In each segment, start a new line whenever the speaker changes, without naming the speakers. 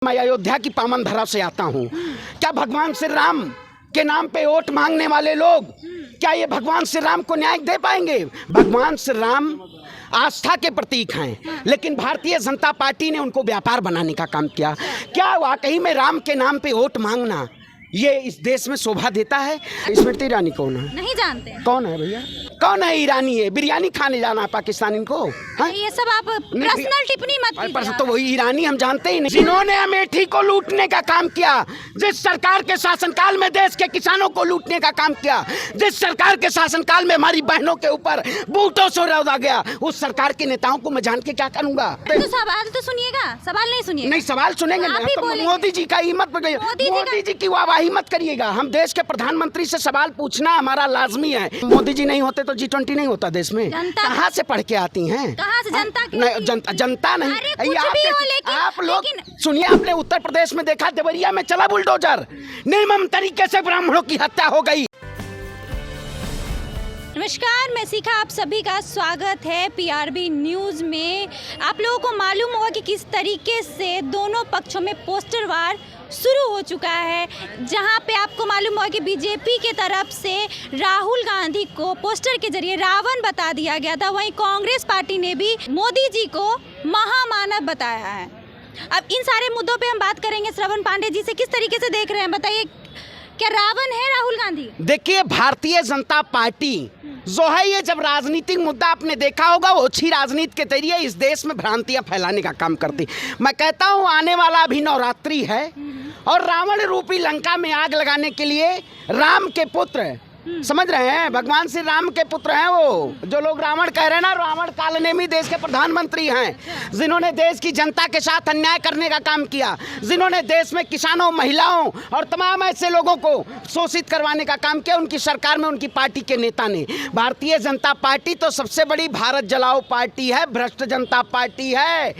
मैं अयोध्या की पावन धरा से आता हूँ। क्या भगवान श्री राम के नाम पे वोट मांगने वाले लोग क्या ये भगवान श्री राम को न्याय दे पाएंगे? भगवान श्री राम आस्था के प्रतीक हैं, लेकिन भारतीय जनता पार्टी ने उनको व्यापार बनाने का काम किया। क्या वाकई में राम के नाम पे वोट मांगना ये इस देश में शोभा देता है? स्मृति ईरानी कौन है?
नहीं जानते।
कौन है भैया? कौन है ईरानी? है बिरयानी खाने जाना है पाकिस्तान इनको?
ये सब आप पर्सनल टिप्पणी मत कीजिए।
तो वही ईरानी हम जानते ही नहीं, जिन्होंने अमेठी को लूटने का काम किया, जिस सरकार के शासनकाल में देश के किसानों को लूटने का काम किया, जिस सरकार के शासनकाल में हमारी बहनों के ऊपर बूटों से रौदा गया, उस सरकार के नेताओं को मैं जान के क्या करूंगा?
तो सवाल तो सुनिएगा, सवाल नहीं सुनिएगा।
नहीं, सवाल सुनेंगे। मोदी जी का ही मत पकड़िए, मोदी जी की वाहवाही मत करिएगा। हम देश के प्रधानमंत्री से सवाल पूछना हमारा लाजमी है। मोदी जी नहीं होते तो G20 नहीं होता देश में। कहाँ से पढ़ के आती हैं?
कहाँ से जनता की?
नहीं, जनता नहीं। आप लोग सुनिए, आपने उत्तर प्रदेश में देखा, देवरिया में चला बुलडोजर, निर्मम तरीके से ब्राह्मणों की हत्या हो गई।
नमस्कार, मैं शिखा, आप सभी का स्वागत है PRB न्यूज़ में। आप लोगों को मालूम होगा कि किस तरीके से दोनों पक्षों में पोस्टर वार शुरू हो चुका है, जहां पे आपको मालूम होगा कि बीजेपी के तरफ से राहुल गांधी को पोस्टर के जरिए रावण बता दिया गया था, वहीं कांग्रेस पार्टी ने भी मोदी जी को महामानव बताया है। अब इन सारे मुद्दों पे हम बात करेंगे श्रवण पांडे जी से। किस तरीके से देख रहे हैं, बताइए, क्या रावण है राहुल गांधी?
देखिए, भारतीय जनता पार्टी जो है, ये जब राजनीतिक मुद्दा आपने देखा होगा, वो अच्छी राजनीति के जरिए इस देश में भ्रांतियां फैलाने का काम करती। मैं कहता हूं, आने वाला अभी नवरात्रि है और रावण रूपी लंका में आग लगाने के लिए राम के पुत्र, समझ रहे हैं, भगवान श्री राम के पुत्र हैं वो, जो लोग रावण कह रहे हैं ना, रावण काल ने भी देश के प्रधानमंत्री हैं, जिन्होंने देश की जनता के साथ अन्याय करने का काम किया, जिन्होंने देश में किसानों, महिलाओं और तमाम ऐसे लोगों को शोषित करवाने का काम किया। उनकी सरकार में उनकी पार्टी के नेता ने। भारतीय जनता पार्टी तो सबसे बड़ी भारत जलाओ पार्टी है, भ्रष्ट जनता पार्टी है।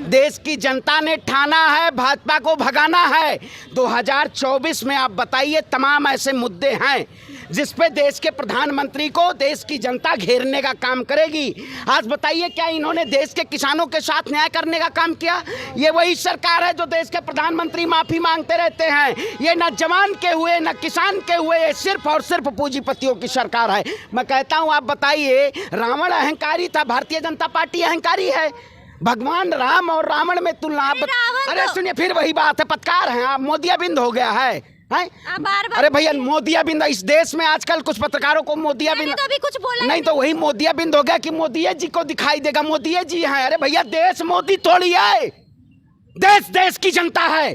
देश की जनता ने ठाना है भाजपा को भगाना है। 2024 में आप बताइए, तमाम ऐसे मुद्दे हैं जिस पे देश के प्रधानमंत्री को देश की जनता घेरने का काम करेगी। आज बताइए, क्या इन्होंने देश के किसानों के साथ न्याय करने का काम किया? ये वही सरकार है जो देश के प्रधानमंत्री माफी मांगते रहते हैं। ये न जवान के हुए न किसान के हुए, ये सिर्फ और सिर्फ पूंजीपतियों की सरकार है। मैं कहता हूं, आप बताइए, रावण अहंकारी था, भारतीय जनता पार्टी अहंकारी है। भगवान राम और रावण में तुलना। अरे सुनिए, फिर वही बात है, पत्रकार हैं आप, मोदियाबिंद हो गया है। अरे भैया, मोदियाबिंद इस देश में आजकल कुछ पत्रकारों को मोदियाबिंद
तो अभी कुछ बोला
नहीं, तो वही मोदियाबिंद हो गया कि मोदी जी को दिखाई देगा, मोदी जी हैं। अरे भैया, देश मोदी थोड़ी है, देश देश की जनता है।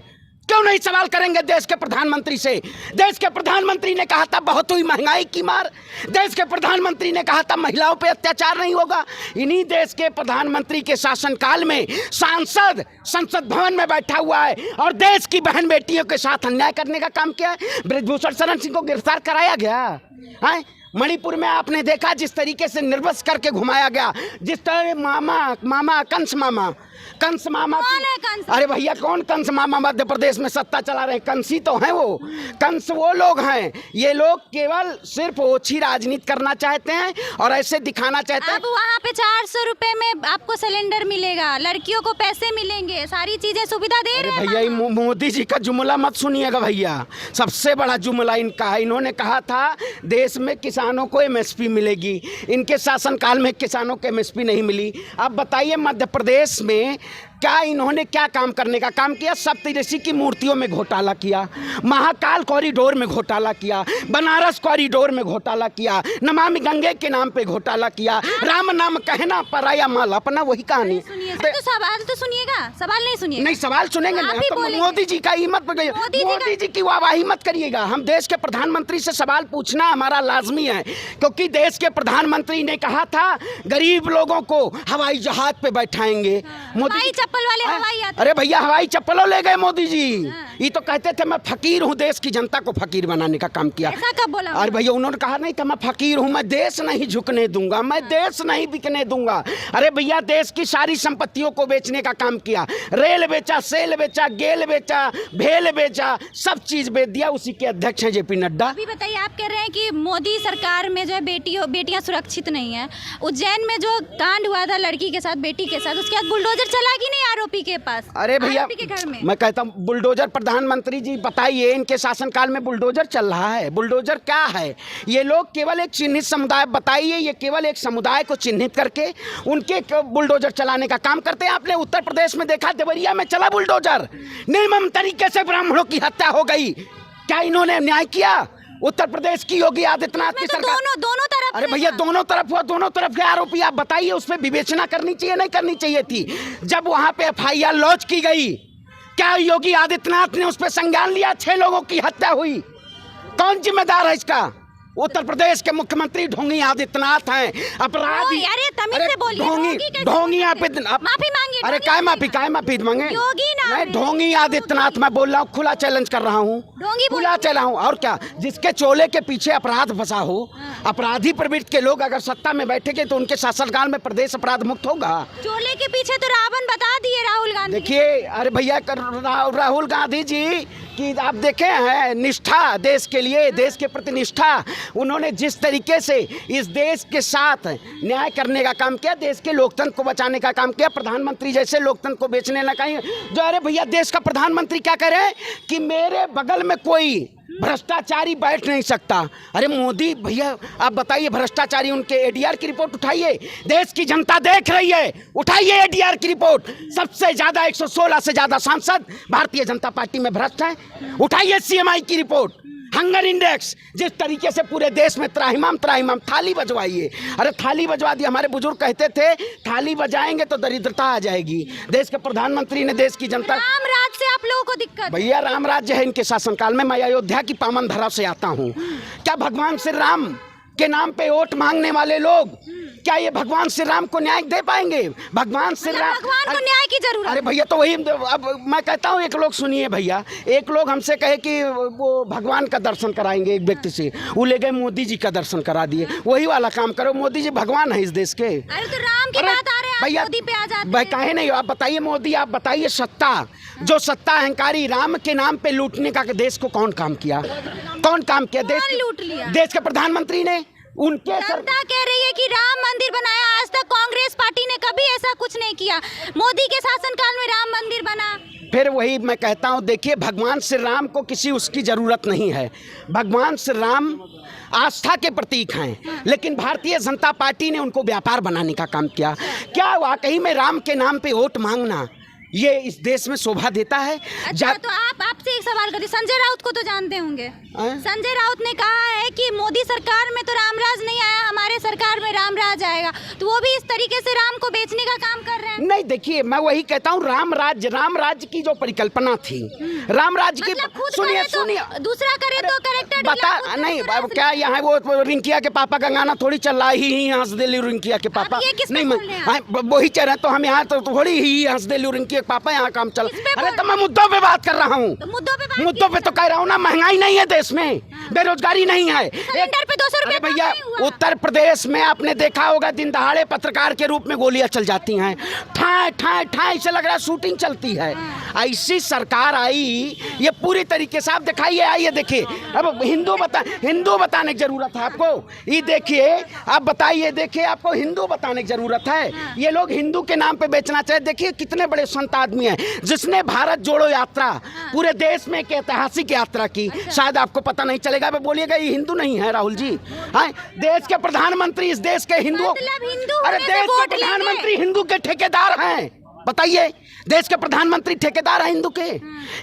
क्यों नहीं सवाल करेंगे देश के प्रधानमंत्री से? देश के प्रधानमंत्री ने कहा था बहुत हुई महंगाई की मार, देश के प्रधानमंत्री ने कहा था महिलाओं पे अत्याचार नहीं होगा। इन्हीं देश के प्रधानमंत्री के शासनकाल में सांसद संसद भवन में बैठा हुआ है और देश की बहन बेटियों के साथ अन्याय करने का काम किया है। ब्रजभूषण शरण सिंह को गिरफ्तार कराया गया है। मणिपुर में आपने देखा जिस तरीके से निर्वस्त्र करके घुमाया गया, जिस तरह मामा कंस मामा
कौन है कंस?
अरे भैया, कौन कंस मामा? मध्य प्रदेश में सत्ता चला रहे कंसी तो हैं वो। कंस वो लोग हैं, ये लोग केवल सिर्फ ओछी राजनीति करना चाहते हैं और ऐसे दिखाना चाहते हैं।
अब वहाँ पे 400 रुपए में आपको सिलेंडर मिलेगा, लड़कियों को पैसे मिलेंगे, सारी चीजें सुविधा दे रहे हैं।
भैया, मोदी जी का जुमला मत सुनिएगा भैया, सबसे बड़ा जुमला इनका है। इन्होंने कहा था देश में किसानों को MSP मिलेगी, इनके शासनकाल में किसानों को MSP नहीं मिली। अब बताइए, मध्य प्रदेश में क्या इन्होंने क्या काम करने का काम किया? सप्तऋषि की मूर्तियों में घोटाला किया, महाकाल कॉरिडोर में घोटाला किया, बनारस कॉरिडोर में घोटाला किया, नमामि गंगे के नाम पे घोटाला किया, राम नाम कहना पराया माल अपना, वही कहानी।
तो सवाल तो सुनिएगा, सवाल नहीं सुनिएगा।
नहीं, सवाल सुनेंगे ना, तो मोदी जी का ही मत पकड़िए, मोदी जी की वाहवाही मत करिएगा। हम देश के प्रधानमंत्री से सवाल पूछना हमारा लाजमी है, क्योंकि देश के प्रधानमंत्री ने कहा था गरीब लोगों को हवाई जहाज पे बैठाएंगे। मोदी
चप्पल वाले हवाई यात्री।
अरे भैया, हवाई चप्पलों ले गए मोदी जी, ये तो कहते थे मैं फकीर हूँ, देश की जनता को फकीर बनाने का काम किया।
ऐसा कब बोला?
अरे भैया उन्होंने कहा नहीं था मैं फकीर हूँ, मैं देश नहीं झुकने दूंगा, मैं देश नहीं बिकने दूंगा। अरे भैया देश की सारी संपत्तियों को बेचने का काम किया, रेल बेचा, सेल बेचा, गेल बेचा, भेल बेचा, सब चीज बेच दिया। उसी के अध्यक्ष हैं जेपी नड्डा।
अभी बताइए, आप कह रहे हैं कि मोदी सरकार में जो है बेटियां सुरक्षित नहीं है। उज्जैन में जो कांड हुआ था लड़की के साथ, बेटी के साथ, उसके बाद बुलडोजर चला कि नहीं आरोपी के पास?
अरे भैया
आरोपी के घर में
मैं कहता हूँ बुलडोजर, प्रधानमंत्री जी बताइए, इनके शासनकाल में बुलडोजर चल रहा है? बुलडोजर क्या है? ये लोग केवल एक चिन्हित समुदाय, बताइए, ये केवल एक समुदाय को चिन्हित करके उनके बुलडोजर चलाने का काम करते हैं। आपने उत्तर प्रदेश में देखा, देवरिया में चला बुलडोजर, निर्मम तरीके से ब्राह्मणों की हत्या हो गई। क्या इन्होंने न्याय किया? उत्तर प्रदेश की योगी आदित्यनाथ की सरकार
दोनों तरफ।
अरे भैया दोनों तरफ हुआ, दोनों तरफ के आरोपी। आप बताइए उस पर विवेचना करनी चाहिए, नहीं करनी चाहिए थी? जब वहां पे FIR लॉन्च की गई, क्या योगी आदित्यनाथ ने उस पर संज्ञान लिया? 6 लोगों की हत्या हुई, कौन जिम्मेदार है इसका? उत्तर प्रदेश के मुख्यमंत्री ढोंगी आदित्यनाथ हैं, अपराधी।
अरे तमीज से बोलिए,
ढोंगी
माफी मांगिए।
अरे काय माफी मांगे?
योगी नाम
मैं ढोंगी आदित्यनाथ मैं बोल रहा हूँ, खुला चैलेंज कर रहा हूँ, खुला चला हूँ। और क्या, जिसके चोले के पीछे अपराध फंसा हो, अपराधी प्रवृत्ति के लोग अगर सत्ता में बैठेंगे तो उनके शासनकाल में प्रदेश अपराध मुक्त होगा।
चोले के पीछे तो रावण बता दिए राहुल गांधी।
देखिए, अरे भैया राहुल गांधी जी की आप देखे हैं निष्ठा, देश के लिए, देश के प्रति निष्ठा। उन्होंने जिस तरीके से इस देश के साथ न्याय करने का काम किया, देश के लोकतंत्र को बचाने का काम किया, प्रधानमंत्री जैसे लोकतंत्र को बेचने न कहीं जो। अरे भैया देश का प्रधानमंत्री क्या कह रहे हैं कि मेरे बगल में कोई भ्रष्टाचारी बैठ नहीं सकता। अरे मोदी भैया आप बताइए, भ्रष्टाचारी उनके ADR की रिपोर्ट उठाइए, देश की जनता देख रही है, उठाइए ADR की रिपोर्ट। सबसे ज्यादा 116 से ज्यादा सांसद भारतीय जनता पार्टी में भ्रष्ट हैं। उठाइए CMI की रिपोर्ट, हंगर इंडेक्स, जिस तरीके से पूरे देश में त्राहिमाम थाली बजवाइए। अरे थाली बजवा दी, हमारे बुजुर्ग कहते थे थाली बजाएंगे तो दरिद्रता आ जाएगी। देश के प्रधानमंत्री ने देश की जनता,
राम राज से आप लोगों को दिक्कत?
भैया राम राज्य है इनके शासनकाल में। मैं अयोध्या की पावन धरा से आता हूँ। क्या भगवान श्री राम के नाम पे वोट मांगने वाले लोग, क्या ये भगवान श्री राम को न्याय दे पाएंगे? भगवान श्री राम,
भगवान को न्याय की जरूरत?
अरे भैया तो वही, अब मैं कहता हूँ एक लोग सुनिए भैया, एक लोग हमसे कहे कि वो भगवान का दर्शन कराएंगे एक व्यक्ति से, वो ले गए मोदी जी का दर्शन करा दिए। वही वाला काम करो, मोदी जी भगवान है इस देश के।
अरे तो राम की बात आ रहे हैं,
भैया
मोदी पे आ जाते हैं।
काहे नहीं? आप बताइए मोदी, आप बताइए सत्ता, जो सत्ता अहंकारी राम के नाम पे लूटने का देश को कौन काम किया? कौन काम किया? देश
लूट लिया
देश के प्रधानमंत्री ने। उनके
जनता कह रही है कि राम मंदिर बनाया, आज तक कांग्रेस पार्टी ने कभी ऐसा कुछ नहीं किया। मोदी के शासनकाल में राम मंदिर बना।
फिर वही मैं कहता हूँ, देखिए भगवान श्री राम को किसी उसकी जरूरत नहीं है। भगवान श्री राम आस्था के प्रतीक हैं, लेकिन भारतीय जनता पार्टी ने उनको व्यापार बनाने का काम किया। क्या वाकई में राम के नाम पे वोट मांगना ये इस देश में शोभा देता है?
अच्छा, तो आपसे एक सवाल करती, संजय राउत को तो जानते होंगे। संजय राउत ने कहा है कि मोदी सरकार में तो रामराज नहीं आया, हमारे सरकार में रामराज आएगा। तो वो भी इस तरीके से राम को बेचने का काम कर रहे हैं।
नहीं देखिए, मैं वही कहता हूँ, राम राज्य की जो परिकल्पना थी, राम राज्य की, सुनिए
दूसरा करे तो करेक्टेड
बता नहीं। क्या यहाँ वो रिंकिया के पापा का गाना थोड़ी चल रहा ही हंस दिल्ली रिंकिया के पापा? नहीं वही चल रहा है, तो हम यहाँ तो थोड़ी ही हंस दिल्ली रिंकिया पापा यहाँ काम चल। अरे तो मैं मुद्दों पे बात कर रहा हूँ, मुद्दों पे तो कह रहा हूँ ना। महंगाई नहीं है देश में, बेरोजगारी नहीं है।
सिलेंडर पे 200 रुपए
भैया उत्तर प्रदेश में आपने देखा होगा, दिन दहाड़े पत्रकार के रूप में गोलियां चल जाती हैं, ठाए ठाए ठाए से लग रहा है शूटिंग चलती है। ऐसी सरकार आई, ये पूरी तरीके से आप दिखाइए, आइए देखिए। अब हिंदू बताने की जरूरत है आपको? ये देखिए, आप बताइए, देखिए आपको हिंदू बताने की जरूरत है? ये लोग हिंदू के नाम पे बेचना चाहे। देखिए कितने बड़े संत आदमी है जिसने भारत जोड़ो यात्रा पूरे देश में एक ऐतिहासिक यात्रा की। शायद आपको पता नहीं चलेगा, बोलिएगा ये हिंदू नहीं है राहुल जी। देश के प्रधानमंत्री इस देश के हिंदू, अरे देश के प्रधानमंत्री हिंदू के ठेकेदार हैं। बताइए, देश के प्रधानमंत्री ठेकेदार हैं हिंदू के।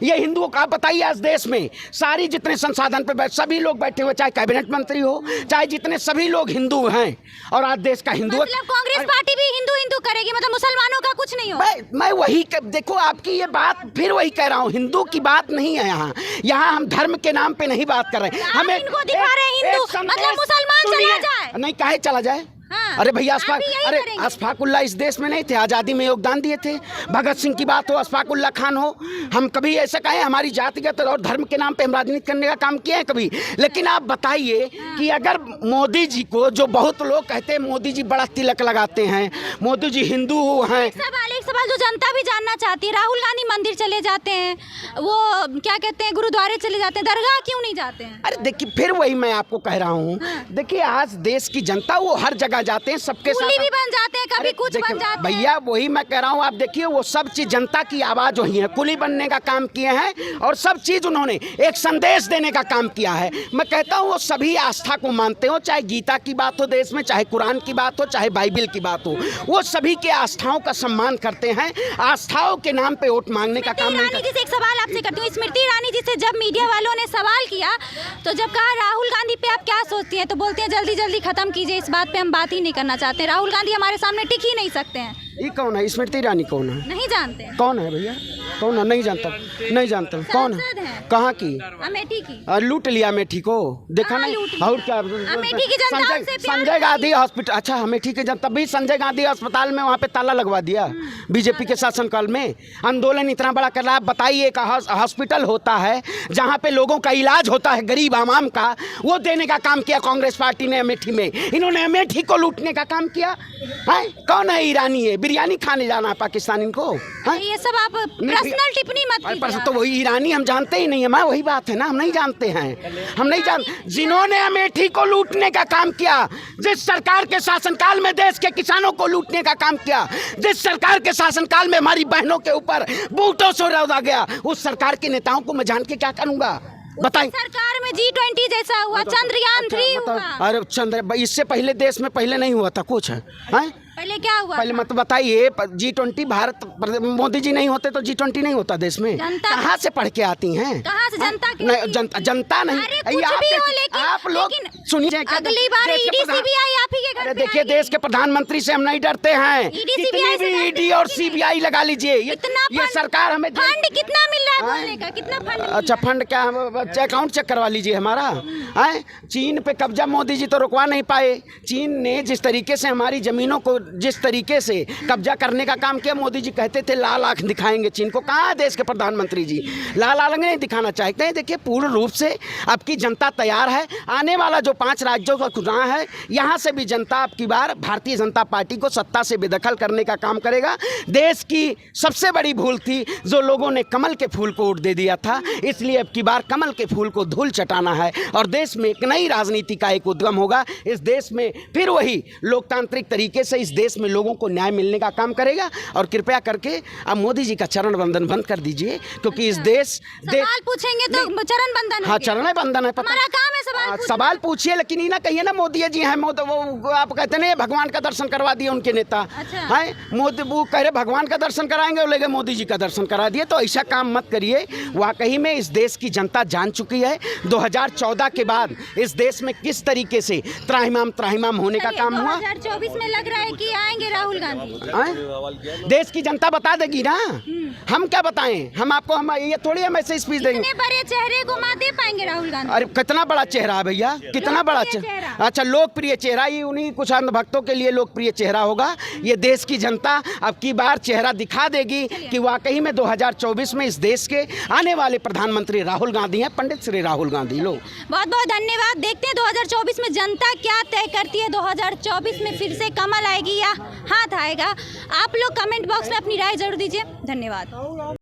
ये हिंदुओं का बताइए, आज देश में सारी जितने संसाधन पे सभी लोग बैठे हुए, चाहे कैबिनेट मंत्री हो, चाहे जितने सभी लोग हिंदू हैं, और आज देश का हिंदू,
मतलब कांग्रेस पार्टी भी हिंदू हिंदू करेगी, मतलब मुसलमानों का कुछ नहीं हो।
मैं वही देखो आपकी ये बात फिर वही कह रहा हूँ, हिंदू की बात नहीं है यहाँ हम धर्म के नाम पे नहीं बात कर रहे हैं।
हम इनको दिखा रहे हैं हिंदू, मतलब मुसलमान चला जाए।
नहीं, काहे चला जाए?
हाँ।
अरे भैया
आप भी यही
अरे
करेंगे।
अशफाकुल्ला इस देश में नहीं थे, आज़ादी में योगदान दिए थे। भगत सिंह की बात हो, अशफाकुल्ला खान हो, हम कभी ऐसा कहें हमारी जातिगत और धर्म के नाम पे हम राजनीति करने का काम किए हैं कभी? लेकिन आप बताइए कि अगर मोदी जी को, जो बहुत लोग कहते हैं मोदी जी बड़ा तिलक लगाते हैं, मोदी जी हिंदू हैं।
एक सवाल जो जनता भी जानना चाहती है, राहुल गांधी मंदिर चले जाते हैं, वो क्या कहते हैं गुरुद्वारे चले जाते हैं, दरगाह क्यों नहीं जाते हैं?
अरे देखिए, फिर वही मैं आपको कह रहा हूँ, देखिए आज देश की जनता वो हर जगह जाते हैं, सबके साथ
कूली भी बन जाते हैं, कभी
अरे
कुछ
देखिए,
बन जाते हैं।
भैया वही मैं कह रहा हूँ, आप देखिए वो सब चीज जनता की आवाज वही है, कुली बनने का काम किए हैं और सब चीज उन्होंने एक संदेश देने का काम किया है। मैं कहता हूँ वो सभी आस्था को मानते हो, चाहे गीता की बात हो देश में, चाहे कुरान की बात हो, चाहे बाइबिल की बात हो, वो सभी के आस्थाओं का सम्मान करते हैं। आस्थाओं के नाम पे वोट मांगने का काम नहीं
ईरानी जी से एक सवाल आपसे करती हूँ। स्मृति ईरानी जी से जब मीडिया वालों ने सवाल किया तो जब कहा राहुल गांधी पे आप क्या सोचती हैं, तो बोलते हैं जल्दी जल्दी खत्म कीजिए, इस बात पे हम बात ही नहीं करना चाहते। राहुल गांधी हमारे सामने टिक ही नहीं सकते हैं।
ये कौन है? स्मृति ईरानी कौन है?
नहीं जानते हैं।
कौन है भैया? कौन है? नहीं जानता, नहीं जानता कौन
सांसद
है?
हैं।
कहाँ की?
अमेठी की।
लूट लिया अमेठी को, देखा
हाँ,
नहीं?
लूट लिया।
और क्या?
अमेठी की जनता
संजय
उनसे प्यार
संजय गांधी हॉस्पिटल, अच्छा अमेठी के जनता, तभी संजय गांधी अस्पताल में वहाँ पे ताला लगवा दिया बीजेपी के शासनकाल में। आंदोलन इतना बड़ा कर रहा है। आप बताइए, एक हॉस्पिटल होता है जहाँ पे लोगों का इलाज होता है, गरीब आवाम का, वो देने का काम किया कांग्रेस पार्टी ने अमेठी में। इन्होंने अमेठी को लूटने का काम किया है। कौन है? ईरानी है। बिरयानी खाने जाना है पाकिस्तान इनको?
ये सब आप पर्सनल टिप्पणी मत कीजिए।
तो वही ईरानी हम जानते ही नहीं है, मैं वही बात है ना, हम नहीं जानते हैं, हम नहीं जानते। जिन्होंने अमेठी को लूटने का काम किया, जिस सरकार के शासनकाल में देश के किसानों को लूटने का काम किया, जिस सरकार के शासनकाल में हमारी बहनों के ऊपर बूटों से रौदा गया, उस सरकार के नेताओं को मैं जान के क्या करूंगा? बताइए।
सरकार में G20 जैसा हुआ, चंद्रयान 3 हुआ।
अरे चंद्र, इससे पहले देश में पहले नहीं हुआ था कुछ है?
पहले क्या हुआ?
पहले मत बताइए। G20 भारत, मोदी जी नहीं होते तो G20 नहीं होता देश में। कहाँ से पढ़ के आती हैं?
कहाँ से जनता की?
नहीं, जनता नहीं।
अरे कुछ भी हो, लेकिन
आप लोग सुनिए,
अगली बार ईडी सीबीआई आप ही के घर पे
देखिए, देश के प्रधानमंत्री से हम नहीं डरते हैं। कितनी भी ईडी और सीबीआई लगा लीजिए, ये सरकार हमें
फंड कितना मिल रहा है बोलने का? कितना फंड?
अच्छा, फंड क्या? अकाउंट चेक करवा लीजिए हमारा। चीन पे कब्जा मोदी जी तो रुकवा नहीं पाए। चीन ने जिस तरीके से हमारी जमीनों को, जिस तरीके से कब्जा करने का काम किया, मोदी जी कहते थे लाल आंख दिखाएंगे चीन को। कहाँ है देश के प्रधानमंत्री जी? लाल आंख नहीं दिखाना चाहते हैं। देखिए, पूर्ण रूप से आपकी जनता तैयार है। आने वाला जो 5 राज्यों का चुनाव है, यहाँ से भी जनता आपकी बार भारतीय जनता पार्टी को सत्ता से बेदखल करने का काम करेगा। देश की सबसे बड़ी भूल थी जो लोगों ने कमल के फूल को वोट दे दिया था, इसलिए अब की बार कमल के फूल को धूल चटाना है और देश में एक नई राजनीति का एक उद्गम होगा। इस देश में फिर वही लोकतांत्रिक तरीके से इस देश में लोगों को न्याय मिलने का काम करेगा। और कृपया करके अब मोदी जी का चरण बंधन बंद कर दीजिए, क्योंकि इस देश
सवाल पूछेंगे तो चरण बंधन।
हाँ, चरण बंधन है।
हमारा काम है
सवाल पूछिए, लेकिन ये ना कहिए ना मोदी जी हैं, वो आप कहते नहीं भगवान का दर्शन करवा दिए उनके नेता।
अच्छा।
हैं मोदी, वो कह रहे भगवान का दर्शन कराएंगे, वो लेके मोदी जी का दर्शन करा दिए। तो ऐसा काम मत करिए। वाकई में इस देश की जनता जान चुकी है 2014 के बाद इस देश में किस तरीके से त्राहिमाम होने का काम हुआ।
2024 में लग रहा है कि आएंगे राहुल गांधी।
देश की जनता बता देगी ना, हम क्या बताएं? हम आपको, हम ये थोड़ी हम ऐसे स्पीच देंगे।
कितने बड़े चेहरे को मात दे पाएंगे राहुल गांधी?
अरे कितना बड़ा चेहरा है भैया, कितना बड़ा चेहरा। अच्छा, लोकप्रिय चेहरा, ये उन्हीं कुछ अंधभक्तों के लिए लोकप्रिय चेहरा होगा। ये देश की जनता अब की बार चेहरा दिखा देगी कि वाकई में 2024 में इस देश के आने वाले प्रधानमंत्री राहुल गांधी हैं, पंडित श्री राहुल गांधी। लोग
बहुत बहुत धन्यवाद। देखते हैं 2024 में जनता क्या तय करती है। 2024 में फिर से कमल आएगी या हाथ आएगा? आप लोग कमेंट बॉक्स में अपनी राय जरूर दीजिए। धन्यवाद।